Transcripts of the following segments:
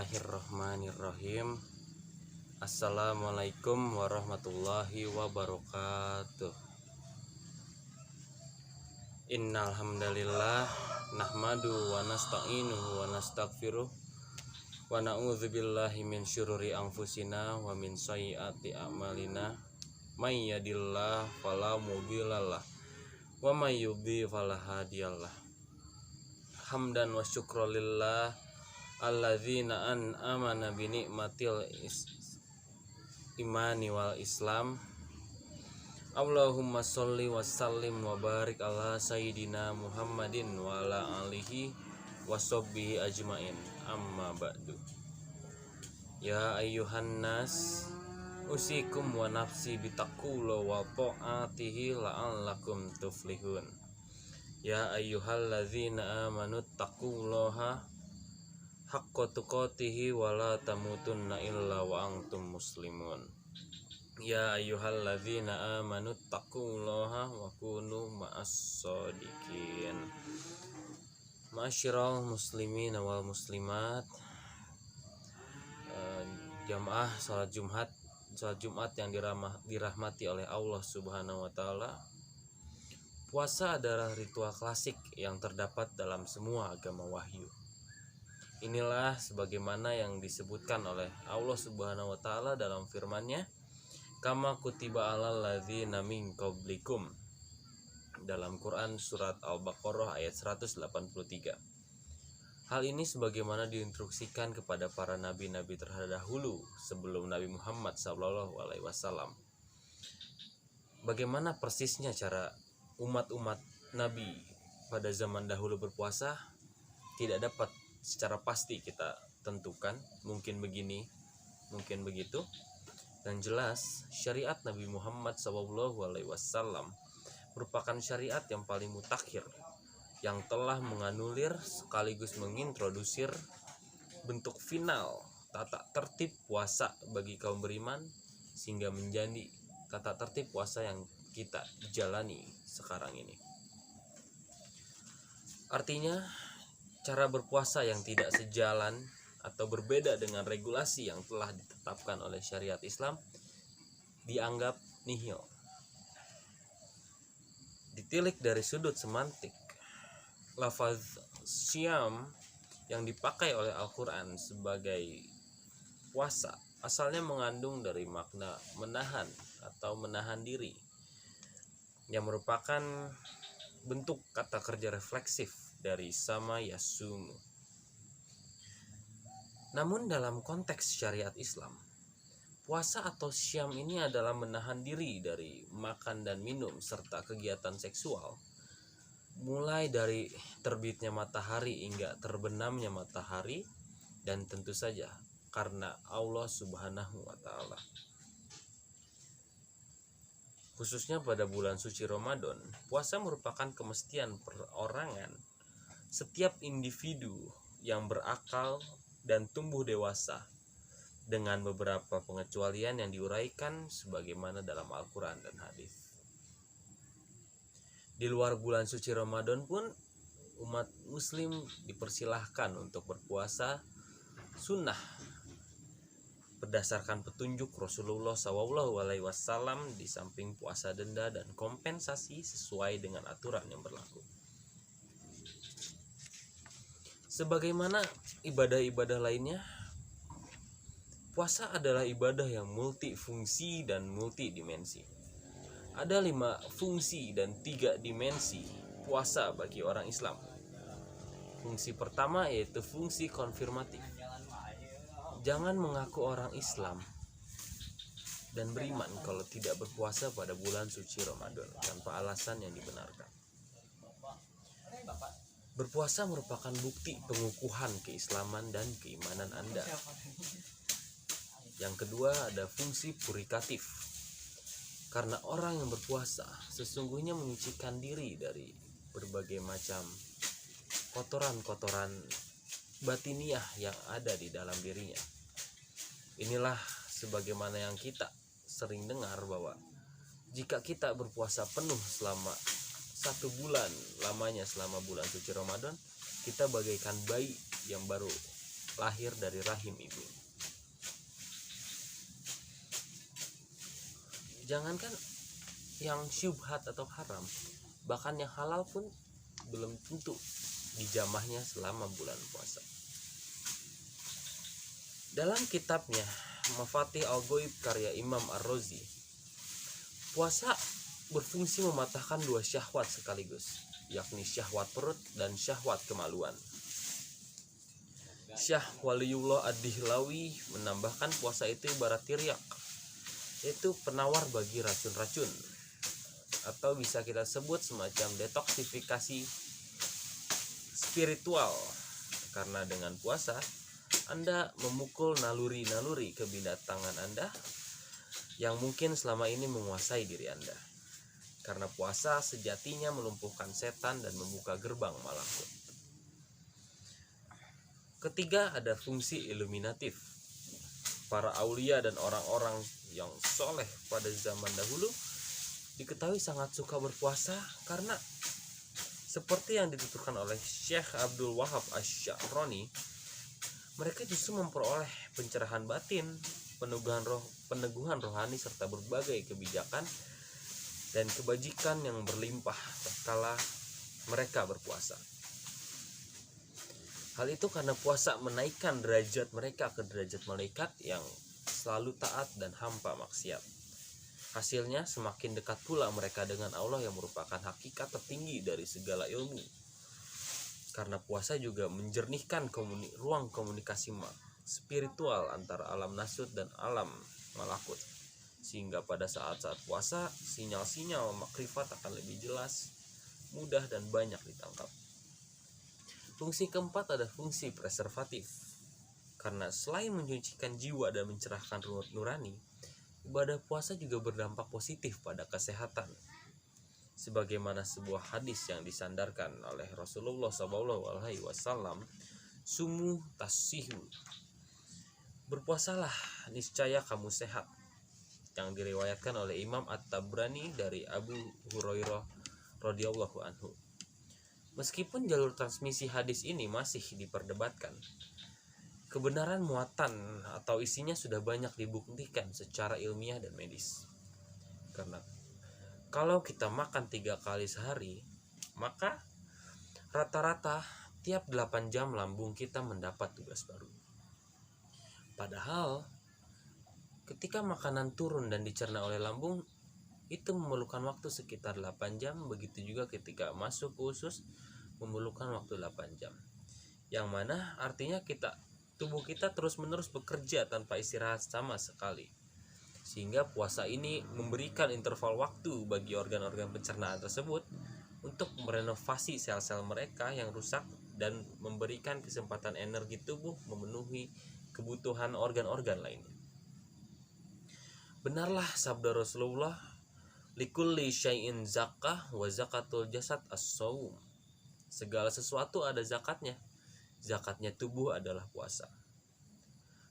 Bismillahirrahmanirrahim. Assalamualaikum warahmatullahi wabarakatuh. Innal hamdalillah nahmadu wa nasta'inuhu wa nastaghfiruh wa na'udzu billahi min syururi anfusina wa min sayyiati a'malina. May yahdihillahu fala mudhillalah wa may yudhlil fala hadiyalah. Hamdan wa syukran lillah alladzina an'amana bi ni'matil imani wal islam. Allahumma sholli wa sallim wa barik ala sayyidina Muhammadin wa ala alihi wa sahbihi ajmain. Amma ba'du. Ya ayyuhan nas, usikum wa nafsi bitaqullah wa ta'atihi la'allakum tuflihun. Ya ayyuhalladzina amanu taqullaha haqqa tuqatihi wa la tamutunna illa wa antum muslimun. Ya ayyuhalladzina amanu taqullaha wa kunu ma'as shodiqin. Ma'asyiral muslimin wal muslimat, jamaah salat Jumat yang dirahmati oleh Allah Subhanahu wa taala. Puasa adalah ritual klasik yang terdapat dalam semua agama wahyu. Inilah sebagaimana yang disebutkan oleh Allah Subhanahu wa taala dalam firman-Nya, kama kutiba alal ladzina min qablikum, dalam Quran surat Al-Baqarah ayat 183. Hal ini sebagaimana diinstruksikan kepada para nabi-nabi terdahulu sebelum Nabi Muhammad SAW. Bagaimana persisnya cara umat-umat nabi pada zaman dahulu berpuasa tidak dapat secara pasti kita tentukan, mungkin begini, mungkin begitu. Dan jelas syariat Nabi Muhammad SAW merupakan syariat yang paling mutakhir, yang telah menganulir sekaligus mengintrodusir bentuk final tata tertib puasa bagi kaum beriman, sehingga menjadi tata tertib puasa yang kita jalani sekarang ini. Artinya, cara berpuasa yang tidak sejalan atau berbeda dengan regulasi yang telah ditetapkan oleh syariat Islam dianggap nihil. Ditilik dari sudut semantik, lafaz syam yang dipakai oleh Al-Quran sebagai puasa asalnya mengandung dari makna menahan atau menahan diri, yang merupakan bentuk kata kerja refleksif dari sama yasumu. Namun dalam konteks syariat Islam, puasa atau syam ini adalah menahan diri dari makan dan minum serta kegiatan seksual, mulai dari terbitnya matahari hingga terbenamnya matahari, dan tentu saja karena Allah Subhanahu wa taala. Khususnya pada bulan suci Ramadan, puasa merupakan kemestian perorangan setiap individu yang berakal dan tumbuh dewasa, dengan beberapa pengecualian yang diuraikan sebagaimana dalam Al-Quran dan hadis. Di luar bulan suci Ramadan pun umat muslim dipersilahkan untuk berpuasa sunnah berdasarkan petunjuk Rasulullah SAW, di samping puasa denda dan kompensasi sesuai dengan aturan yang berlaku. Sebagaimana ibadah-ibadah lainnya, puasa adalah ibadah yang multifungsi dan multidimensi. Ada 5 fungsi dan 3 dimensi puasa bagi orang Islam. Fungsi pertama yaitu fungsi konfirmatif. Jangan mengaku orang Islam dan beriman kalau tidak berpuasa pada bulan suci Ramadan tanpa alasan yang dibenarkan. Berpuasa merupakan bukti pengukuhan keislaman dan keimanan Anda. Yang kedua ada fungsi purikatif. Karena orang yang berpuasa sesungguhnya menyucikan diri dari berbagai macam kotoran-kotoran batiniah yang ada di dalam dirinya. Inilah sebagaimana yang kita sering dengar bahwa jika kita berpuasa penuh selama 1 bulan lamanya selama bulan suci Ramadan, kita bagaikan bayi yang baru lahir dari rahim ibu. Jangankan yang syubhat atau haram, bahkan yang halal pun belum tentu dijamahnya selama bulan puasa. Dalam kitabnya Mafatih Al-Ghaib karya Imam Ar-Razi, puasa berfungsi mematahkan dua syahwat sekaligus, yakni syahwat perut dan syahwat kemaluan. Syah Waliullah Ad-Dihlawi menambahkan puasa itu ibarat tiryak, yaitu penawar bagi racun-racun, atau bisa kita sebut semacam detoksifikasi spiritual, karena dengan puasa Anda memukul naluri-naluri kebinatangan Anda yang mungkin selama ini menguasai diri Anda. Karena puasa sejatinya melumpuhkan setan dan membuka gerbang malakut. Ketiga, ada fungsi iluminatif. Para aulia dan orang-orang yang soleh pada zaman dahulu diketahui sangat suka berpuasa karena seperti yang dituturkan oleh Syekh Abdul Wahab Asy-Sya'rani, mereka justru memperoleh pencerahan batin, peneguhan rohani serta berbagai kebijakan dan kebajikan yang berlimpah tatkala mereka berpuasa. Hal itu karena puasa menaikkan derajat mereka ke derajat malaikat yang selalu taat dan hampa maksiat. Hasilnya semakin dekat pula mereka dengan Allah yang merupakan hakikat tertinggi dari segala ilmu. Karena puasa juga menjernihkan ruang komunikasi spiritual antara alam nasut dan alam malakut. Sehingga pada saat-saat puasa, sinyal-sinyal makrifat akan lebih jelas, mudah dan banyak ditangkap. Fungsi keempat ada fungsi preservatif. Karena selain menyucikan jiwa dan mencerahkan ruh nurani, ibadah puasa juga berdampak positif pada kesehatan. Sebagaimana sebuah hadis yang disandarkan oleh Rasulullah SAW, sumu tasihu, berpuasalah niscaya kamu sehat, yang diriwayatkan oleh Imam At-Tabrani dari Abu Hurairah radhiyallahu anhu. Meskipun jalur transmisi hadis ini masih diperdebatkan, kebenaran muatan atau isinya sudah banyak dibuktikan secara ilmiah dan medis. Karena kalau kita makan 3 kali sehari, maka rata-rata tiap 8 jam lambung kita mendapat tugas baru. Padahal ketika makanan turun dan dicerna oleh lambung, itu memerlukan waktu sekitar 8 jam. Begitu juga ketika masuk ke usus memerlukan waktu 8 jam. Yang mana artinya tubuh kita terus-menerus bekerja tanpa istirahat sama sekali. Sehingga puasa ini memberikan interval waktu bagi organ-organ pencernaan tersebut untuk merenovasi sel-sel mereka yang rusak dan memberikan kesempatan energi tubuh memenuhi kebutuhan organ-organ lainnya. Benarlah sabda Rasulullah, likulli syai'in zakah wa zakatul jasad as-shaum. Segala sesuatu ada zakatnya. Zakatnya tubuh adalah puasa.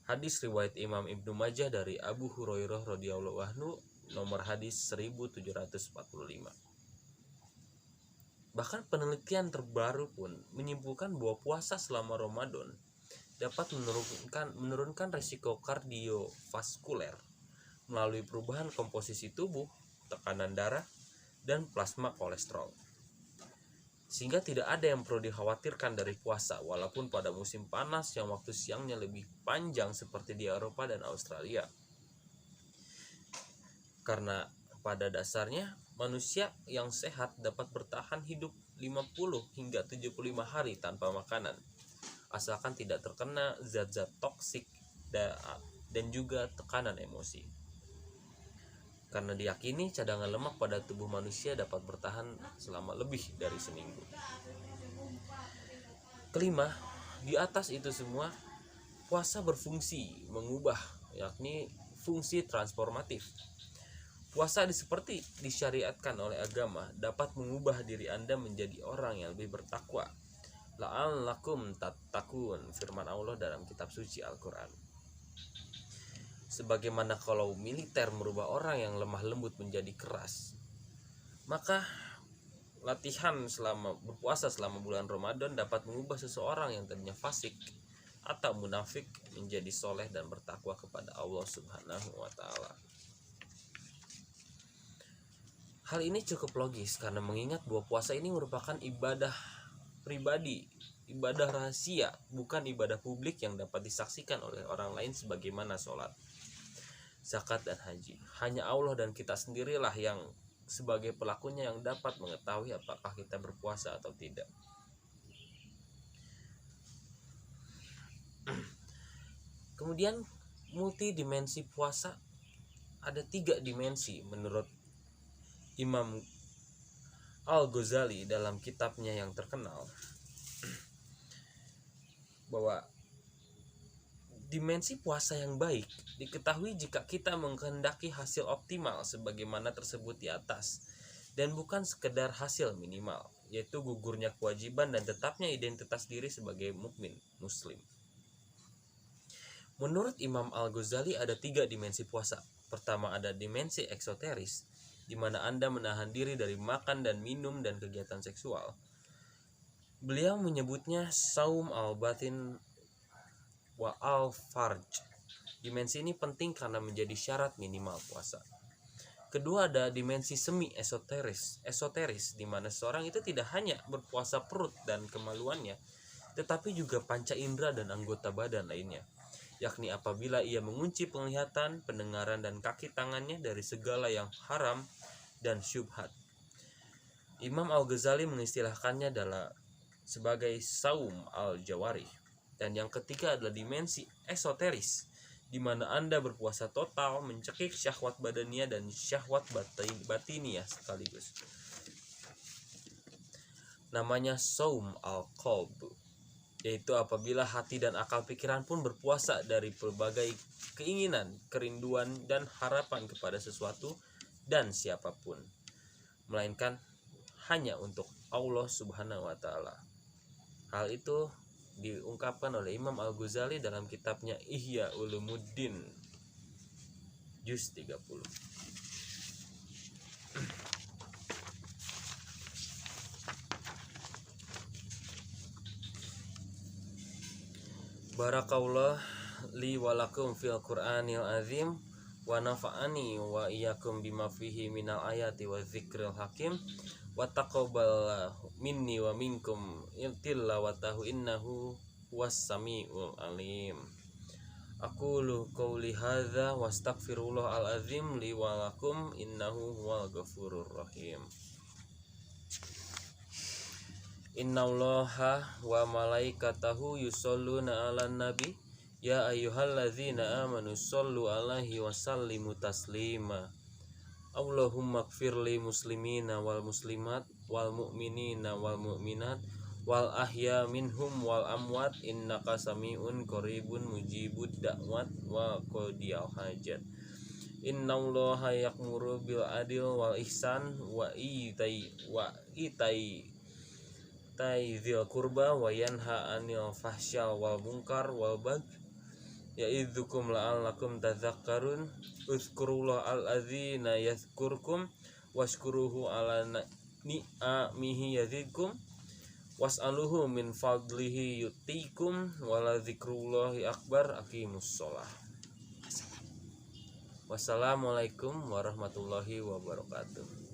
Hadis riwayat Imam Ibnu Majah dari Abu Hurairah radhiyallahu anhu, nomor hadis 1745. Bahkan penelitian terbaru pun menyimpulkan bahwa puasa selama Ramadan dapat menurunkan risiko kardiovaskuler melalui perubahan komposisi tubuh, tekanan darah, dan plasma kolesterol. Sehingga tidak ada yang perlu dikhawatirkan dari puasa, walaupun pada musim panas yang waktu siangnya lebih panjang seperti di Eropa dan Australia. Karena pada dasarnya manusia yang sehat dapat bertahan hidup 50 hingga 75 hari tanpa makanan, asalkan tidak terkena zat-zat toksik dan juga tekanan emosi. Karena diyakini cadangan lemak pada tubuh manusia dapat bertahan selama lebih dari seminggu. Kelima, di atas itu semua, puasa berfungsi mengubah, yakni fungsi transformatif. Puasa seperti disyariatkan oleh agama dapat mengubah diri Anda menjadi orang yang lebih bertakwa. La'allakum tattaqun, firman Allah dalam kitab suci Al-Quran. Sebagaimana kalau militer merubah orang yang lemah lembut menjadi keras, maka latihan berpuasa selama bulan Ramadan dapat mengubah seseorang yang tadinya fasik atau munafik menjadi soleh dan bertakwa kepada Allah Subhanahu wa Ta'ala. Hal ini cukup logis karena mengingat bahwa puasa ini merupakan ibadah pribadi, ibadah rahasia, bukan ibadah publik yang dapat disaksikan oleh orang lain sebagaimana sholat, zakat, dan haji. Hanya Allah dan kita sendirilah yang sebagai pelakunya yang dapat mengetahui apakah kita berpuasa atau tidak. Kemudian multidimensi puasa, ada 3 dimensi menurut Imam Al-Ghazali dalam kitabnya yang terkenal, bahwa dimensi puasa yang baik diketahui jika kita menghendaki hasil optimal sebagaimana tersebut di atas, dan bukan sekedar hasil minimal, yaitu gugurnya kewajiban dan tetapnya identitas diri sebagai mukmin muslim. Menurut Imam Al-Ghazali ada 3 dimensi puasa. Pertama ada dimensi eksoteris, di mana Anda menahan diri dari makan dan minum dan kegiatan seksual. Beliau menyebutnya saum al-batin wa al-farj. Dimensi ini penting karena menjadi syarat minimal puasa. Kedua ada dimensi semi esoteris, di mana seorang itu tidak hanya berpuasa perut dan kemaluannya, tetapi juga panca indera dan anggota badan lainnya, yakni apabila ia mengunci penglihatan, pendengaran, dan kaki tangannya dari segala yang haram dan syubhat. Imam Al-Ghazali mengistilahkannya sebagai saum al-jawarih. Dan yang ketiga adalah dimensi esoteris, di mana Anda berpuasa total, mencekik syahwat badania dan syahwat batiniah sekaligus. Namanya saum al-qalb, yaitu apabila hati dan akal pikiran pun berpuasa dari berbagai keinginan, kerinduan, dan harapan kepada sesuatu dan siapapun, melainkan hanya untuk Allah Subhanahu wa Ta'ala. Hal itu diungkapkan oleh Imam Al-Ghazali dalam kitabnya Ihya Ulumuddin juz 30. Barakallah li walakum fil Qur'anil azim wa nafa'ani wa iyyakum bima fihi minal ayati wa dzikril hakim wa taqabbal minni wa minkum tilawatahu innahu huwas samiul alim. Aqulu qouli hadza wastaghfirullah al-azim li walakum innahu huwal ghafurur rahim. Innallaha wa malaikatahu yusholluna 'alan nabi ya ayyuhalladzina amanu shollu 'alaihi wa sallimu taslima. Allahumma ighfirli muslimina wal muslimat wal mu'minina wal mu'minat wal ahya minhum wal amwat innaka sami'un qaribun mujibud da'wat wa qadiyal hajat. Innallaha ya'muru bil adil wal ihsan wa itai dzil qurba wa yanha 'anil fahsya wal munkar wal baghi ya'idzukum la'allakum tadzakkarun. Uzkurullah al-azina yazkurkum washkuruhu ala ni'amihi yazidkum was'aluhu min fadlihi yutikum wala dzikrullahi akbar. Aqimus sholah. Wassalamualaikum warahmatullahi wabarakatuh.